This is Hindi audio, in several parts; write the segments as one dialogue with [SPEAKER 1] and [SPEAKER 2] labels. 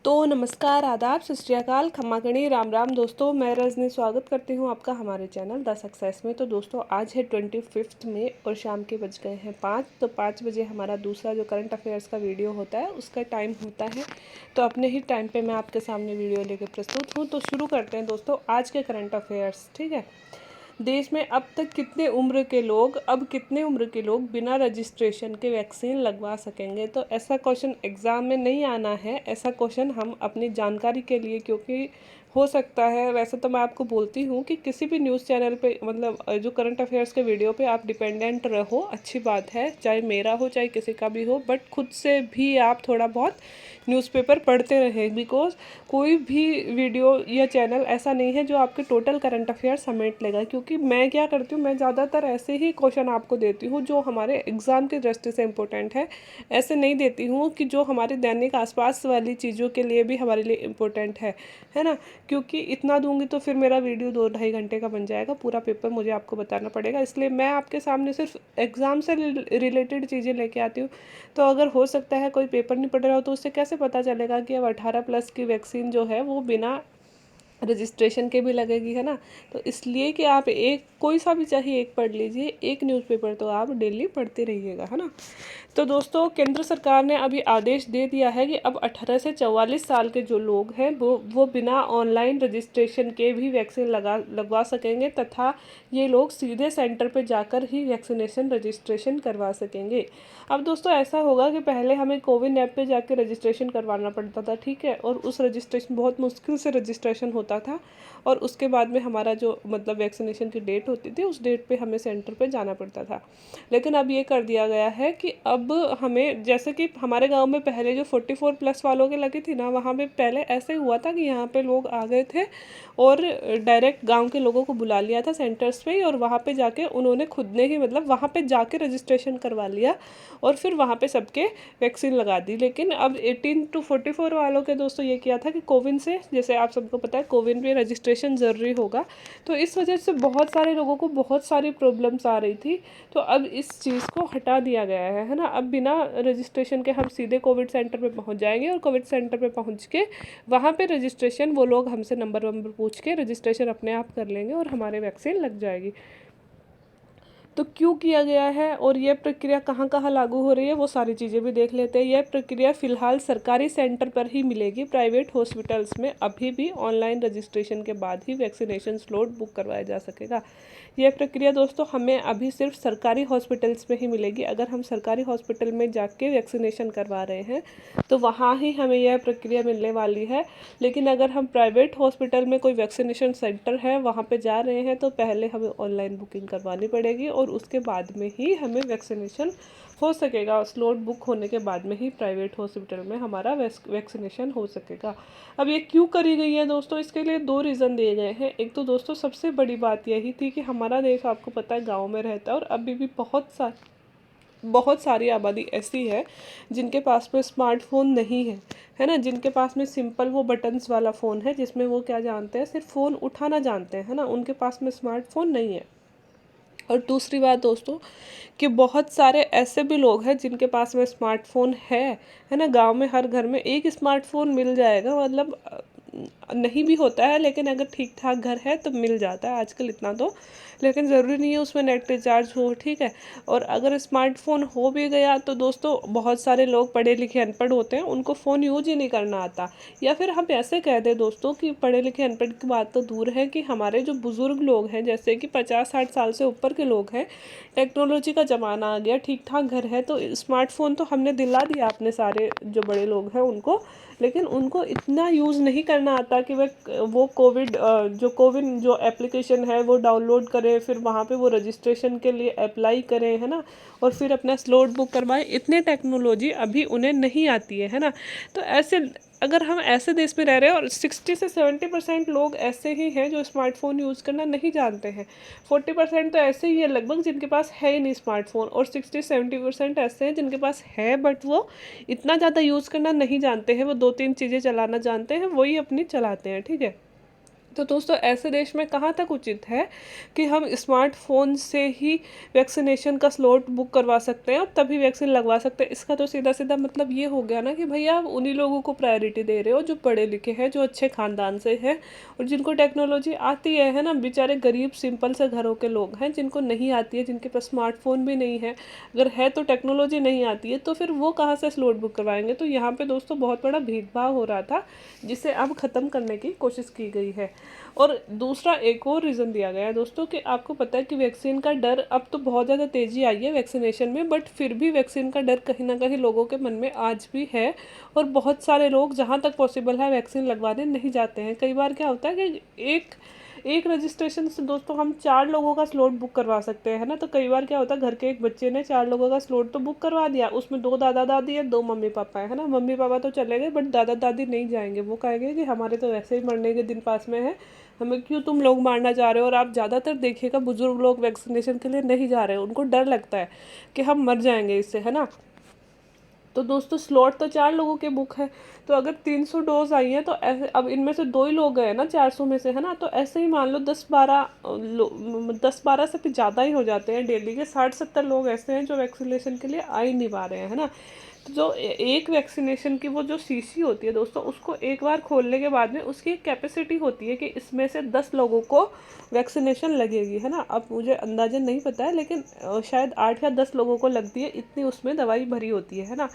[SPEAKER 1] तो नमस्कार, आदाब, सत श्री अकाल, खम्मा गणी, राम राम दोस्तों। मैं रजनी स्वागत करती हूँ आपका हमारे चैनल द सक्सेस में। तो दोस्तों आज है 25 मई और शाम के बज गए हैं 5। तो 5 बजे हमारा दूसरा जो करंट अफेयर्स का वीडियो होता है उसका टाइम होता है। तो अपने ही टाइम पे मैं आपके सामने वीडियो लेकर प्रस्तुत हूँ। तो शुरू करते हैं दोस्तों आज के करंट अफेयर्स। ठीक है। देश में कितने उम्र के लोग बिना रजिस्ट्रेशन के वैक्सीन लगवा सकेंगे। तो ऐसा क्वेश्चन एग्ज़ाम में नहीं आना है, ऐसा क्वेश्चन हम अपनी जानकारी के लिए, क्योंकि हो सकता है, वैसे तो मैं आपको बोलती हूँ कि किसी भी न्यूज़ चैनल पे मतलब जो करंट अफेयर्स के वीडियो पे आप डिपेंडेंट रहो, अच्छी बात है, चाहे मेरा हो चाहे किसी का भी हो, बट खुद से भी आप थोड़ा बहुत न्यूज़पेपर पढ़ते रहें। बिकॉज कोई भी वीडियो या चैनल ऐसा नहीं है जो आपके टोटल करंट अफेयर समेट लेगा। क्योंकि मैं क्या करती हूँ, मैं ज़्यादातर ऐसे ही क्वेश्चन आपको देती हूँ जो हमारे एग्ज़ाम की दृष्टि से इम्पोर्टेंट है। ऐसे नहीं देती हूँ कि जो हमारे दैनिक आसपास वाली चीज़ों के लिए भी हमारे लिए इम्पोर्टेंट है ना। क्योंकि इतना दूंगी तो फिर मेरा वीडियो 2-2.5 घंटे का बन जाएगा, पूरा पेपर मुझे आपको बताना पड़ेगा। इसलिए मैं आपके सामने सिर्फ एग्ज़ाम से रिलेटेड चीज़ें लेके आती हूँ। तो अगर हो सकता है कोई पेपर नहीं पढ़ रहा हो तो उससे कैसे पता चलेगा कि अब 18+ की वैक्सीन जो है वो बिना रजिस्ट्रेशन के भी लगेगी, है ना। तो इसलिए कि आप एक कोई सा भी चाहिए एक पढ़ लीजिए, एक न्यूज़पेपर तो आप डेली पढ़ते रहिएगा, है ना। तो दोस्तों केंद्र सरकार ने अभी आदेश दे दिया है कि अब 18 से 44 साल के जो लोग हैं वो बिना ऑनलाइन रजिस्ट्रेशन के भी वैक्सीन लगवा सकेंगे, तथा ये लोग सीधे सेंटर पर जाकर ही वैक्सीनेशन रजिस्ट्रेशन करवा सकेंगे। अब दोस्तों ऐसा होगा कि पहले हमें कोविन ऐप पे जाकर रजिस्ट्रेशन करवाना पड़ता था, ठीक है, और उस रजिस्ट्रेशन बहुत मुश्किल से रजिस्ट्रेशन होता था, और उसके बाद में हमारा जो मतलब वैक्सीनेशन की डेट होती थी उस डेट पे हमें सेंटर पे जाना पड़ता था। लेकिन अब ये कर दिया गया है कि अब हमें, जैसे कि हमारे गांव में पहले जो 44+ वालों के लगी थी ना, वहाँ पे पहले ऐसे हुआ था कि यहाँ पे लोग आ गए थे और डायरेक्ट गांव के लोगों को बुला लिया था सेंटर्स पे, और वहाँ पे जाके उन्होंने खुद ने ही मतलब वहाँ पे जाके रजिस्ट्रेशन करवा लिया और फिर वहाँ पे सबके वैक्सीन लगा दी। लेकिन अब 18 to 44 वालों के दोस्तों ये किया था कि कोविन से, जैसे आप सबको पता है कोविन पे रजिस्ट्रेशन ज़रूरी होगा, तो इस वजह से बहुत सारे लोगों को बहुत सारी प्रॉब्लम्स आ रही थी। तो अब इस चीज़ को हटा दिया गया है ना। अब बिना रजिस्ट्रेशन के हम सीधे कोविड सेंटर पे पहुंच जाएंगे, और कोविड सेंटर पे पहुंच के वहाँ पे रजिस्ट्रेशन वो लोग हमसे नंबर वंबर पूछ के रजिस्ट्रेशन अपने आप कर लेंगे और हमारे वैक्सीन लग जाएगी। तो क्यों किया गया है और यह प्रक्रिया कहाँ कहाँ लागू हो रही है वो सारी चीज़ें भी देख लेते हैं। यह प्रक्रिया फ़िलहाल सरकारी सेंटर पर ही मिलेगी। प्राइवेट हॉस्पिटल्स में अभी भी ऑनलाइन रजिस्ट्रेशन के बाद ही वैक्सीनेशन स्लॉट बुक करवाया जा सकेगा। यह प्रक्रिया दोस्तों हमें अभी सिर्फ सरकारी हॉस्पिटल्स में ही मिलेगी। अगर हम सरकारी हॉस्पिटल में जाके वैक्सीनेशन करवा रहे हैं तो वहाँ ही हमें यह प्रक्रिया मिलने वाली है। लेकिन अगर हम प्राइवेट हॉस्पिटल में कोई वैक्सीनेशन सेंटर है वहाँ पे जा रहे हैं तो पहले हमें ऑनलाइन बुकिंग करवानी पड़ेगी, और उसके बाद में ही हमें वैक्सीनेशन हो सकेगा। स्लॉट बुक होने के बाद में ही प्राइवेट हॉस्पिटल में हमारा वैक्सीनेशन हो सकेगा। अब ये क्यों करी गई है दोस्तों, इसके लिए 2 रीज़न दिए गए हैं। एक तो दोस्तों सबसे बड़ी बात यही थी कि हमारा देश आपको पता है गाँव में रहता है, और अभी भी बहुत सारी आबादी ऐसी है जिनके पास में स्मार्टफोन नहीं है ना, जिनके पास में सिंपल वो बटन्स वाला फ़ोन है जिसमें वो क्या जानते हैं, सिर्फ फ़ोन उठाना जानते हैं, है ना, उनके पास में स्मार्टफोन नहीं है। और दूसरी बात दोस्तों कि बहुत सारे ऐसे भी लोग हैं जिनके पास में स्मार्टफोन है ना। गांव में हर घर में एक स्मार्टफोन मिल जाएगा, मतलब नहीं भी होता है लेकिन अगर ठीक ठाक घर है तो मिल जाता है आजकल इतना तो। लेकिन ज़रूरी नहीं है उसमें नेट रिचार्ज हो, ठीक है। और अगर स्मार्टफोन हो भी गया तो दोस्तों बहुत सारे लोग पढ़े लिखे अनपढ़ होते हैं, उनको फ़ोन यूज ही नहीं करना आता। या फिर हम ऐसे कह दें दोस्तों कि पढ़े लिखे अनपढ़ की बात तो दूर है, कि हमारे जो बुज़ुर्ग लोग हैं जैसे कि 50-60 साल से ऊपर के लोग हैं, टेक्नोलॉजी का ज़माना आ गया, ठीक ठाक घर है, तो स्मार्टफोन तो हमने दिला दिया अपने सारे जो बड़े लोग हैं उनको, लेकिन उनको इतना यूज़ नहीं करना आता कि वो कोविन जो एप्लीकेशन है वो डाउनलोड करें, फिर वहाँ पे वो रजिस्ट्रेशन के लिए अप्लाई करें, है ना, और फिर अपना स्लॉट बुक करवाएं। इतनी टेक्नोलॉजी अभी उन्हें नहीं आती है ना। तो ऐसे अगर हम ऐसे देश में रह रहे हैं और 60 से 70% लोग ऐसे ही हैं जो स्मार्टफोन यूज़ करना नहीं जानते हैं, 40% तो ऐसे ही है लगभग जिनके पास है ही नहीं स्मार्टफोन, और 60-70% ऐसे हैं जिनके पास है बट वो इतना ज़्यादा यूज़ करना नहीं जानते हैं, वो 2-3 चीज़ें चलाना जानते हैं, वही अपनी चलाते हैं, ठीक है। तो दोस्तों ऐसे देश में कहाँ तक उचित है कि हम स्मार्टफ़ोन से ही वैक्सीनेशन का स्लॉट बुक करवा सकते हैं और तभी वैक्सीन लगवा सकते हैं। इसका तो सीधा-सीधा मतलब ये हो गया ना कि भैया आप उन्हीं लोगों को प्रायोरिटी दे रहे हो जो पढ़े लिखे हैं, जो अच्छे ख़ानदान से हैं और जिनको टेक्नोलॉजी आती है ना? बेचारे गरीब सिंपल से घरों के लोग हैं जिनको नहीं आती है, जिनके पास स्मार्टफ़ोन भी नहीं है। अगर है तो टेक्नोलॉजी नहीं आती है तो फिर वो कहाँ से स्लॉट बुक करवाएँगे? तो यहाँ पे दोस्तों बहुत बड़ा भेदभाव हो रहा था, जिसे अब ख़त्म करने की कोशिश की गई है। और दूसरा एक और रीज़न दिया गया है दोस्तों कि आपको पता है कि वैक्सीन का डर, अब तो बहुत ज़्यादा तेज़ी आई है वैक्सीनेशन में, बट फिर भी वैक्सीन का डर कहीं ना कहीं लोगों के मन में आज भी है। और बहुत सारे लोग जहाँ तक पॉसिबल है वैक्सीन लगवाने नहीं जाते हैं। कई बार क्या होता है कि एक एक रजिस्ट्रेशन से दोस्तों हम 4 लोगों का स्लॉट बुक करवा सकते हैं, है ना? तो कई बार क्या होता है, घर के एक बच्चे ने 4 लोगों का स्लॉट तो बुक करवा दिया, उसमें 2 दादा-दादी है, 2 मम्मी-पापा है ना? मम्मी-पापा तो चले गए बट दादा-दादी नहीं जाएँगे। वो कहेंगे कि हमारे तो वैसे ही मरने के दिन पास में है, हमें क्यों तुम लोग मारना चाह रहे हो? और आप ज़्यादातर देखिएगा बुज़ुर्ग लोग वैक्सीनेशन के लिए नहीं जा रहे हैं, उनको डर लगता है कि हम मर जाएँगे इससे, है ना? तो दोस्तों स्लॉट तो 4 लोगों के बुक है, तो अगर 300 डोज़ आई हैं तो ऐसे अब इनमें से 2 ही लोग गए ना 400 में से, है ना? तो ऐसे ही मान लो 10-12 10-12 से भी ज़्यादा ही हो जाते हैं डेली के। 60-70 लोग ऐसे हैं जो वैक्सीनेशन के लिए आ ही नहीं पा रहे हैं, है ना? तो जो एक वैक्सीनेशन की वो जो शीशी होती है दोस्तों, उसको एक बार खोलने के बाद में उसकी एक कैपेसिटी होती है कि इसमें से 10 लोगों को वैक्सीनेशन लगेगी, है ना? अब मुझे अंदाज़ा नहीं पता है, लेकिन शायद 8 या 10 लोगों को लगती है, इतनी उसमें दवाई भरी होती है ना?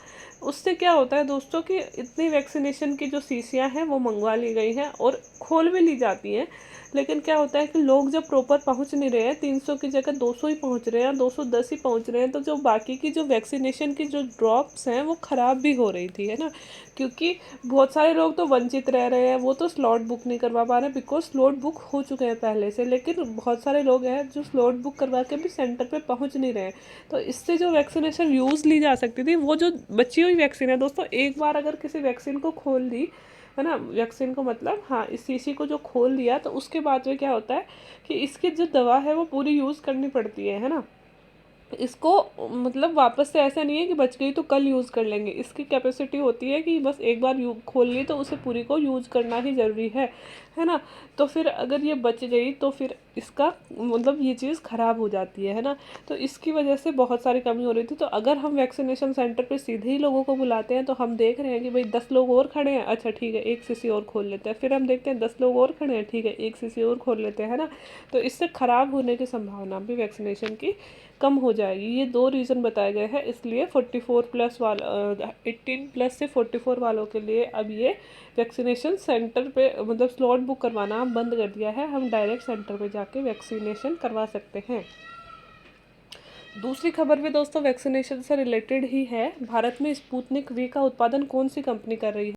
[SPEAKER 1] उससे क्या होता है दोस्तों कि इतनी वैक्सीनेशन की जो शीशियाँ हैं वो मंगवा ली गई हैं और खोल भी ली जाती हैं। लेकिन क्या होता है कि लोग जब प्रॉपर पहुंच नहीं रहे हैं, 300 की जगह 200 ही पहुंच रहे हैं, 210 ही पहुंच रहे हैं, तो जो बाकी की जो वैक्सीनेशन की जो ड्रॉप्स हैं वो ख़राब भी हो रही थी, है ना? क्योंकि बहुत सारे लोग तो वंचित रह रहे हैं, वो तो स्लॉट बुक नहीं करवा पा रहे बिकॉज स्लॉट बुक हो चुके हैं पहले से। लेकिन बहुत सारे लोग हैं जो स्लॉट बुक करवा के भी सेंटर पे पहुंच नहीं रहे हैं। तो इससे जो वैक्सीनेशन यूज़ ली जा सकती थी, वो जो बची हुई वैक्सीन है दोस्तों, एक बार अगर किसी वैक्सीन को खोल दी, है ना? वैक्सीन को मतलब हाँ, इस शीशी को जो खोल दिया तो उसके बाद में क्या होता है कि इसकी जो दवा है वो पूरी यूज़ करनी पड़ती है ना? इसको मतलब वापस से ऐसा नहीं है कि बच गई तो कल यूज़ कर लेंगे। इसकी कैपेसिटी होती है कि बस एक बार खोल ली तो उसे पूरी को यूज़ करना ही ज़रूरी है ना? तो फिर अगर ये बच गई तो फिर इसका मतलब ये चीज़ ख़राब हो जाती है ना? तो इसकी वजह से बहुत सारी कमी हो रही थी। तो अगर हम वैक्सीनेशन सेंटर पे सीधे ही लोगों को बुलाते हैं तो हम देख रहे हैं कि भाई 10 लोग और खड़े हैं, अच्छा ठीक है 1 शीशी और खोल लेते हैं। फिर हम देखते हैं 10 लोग और खड़े हैं, ठीक है 1 शीशी और खोल लेते हैं, है ना? तो इससे ख़राब होने की संभावना भी वैक्सीनेशन की कम हो जाएगी। ये 2 रीज़न बताए गए हैं, इसलिए 44 प्लस वाला 18 प्लस से 44 वालों के लिए अब ये वैक्सीनेशन सेंटर पे मतलब स्लॉट बुक करवाना बंद कर दिया है। हम डायरेक्ट सेंटर पे जाके वैक्सीनेशन करवा सकते हैं। दूसरी खबर भी दोस्तों वैक्सीनेशन से रिलेटेड ही है। भारत में स्पुतनिक वी का उत्पादन कौन सी कंपनी कर रही है?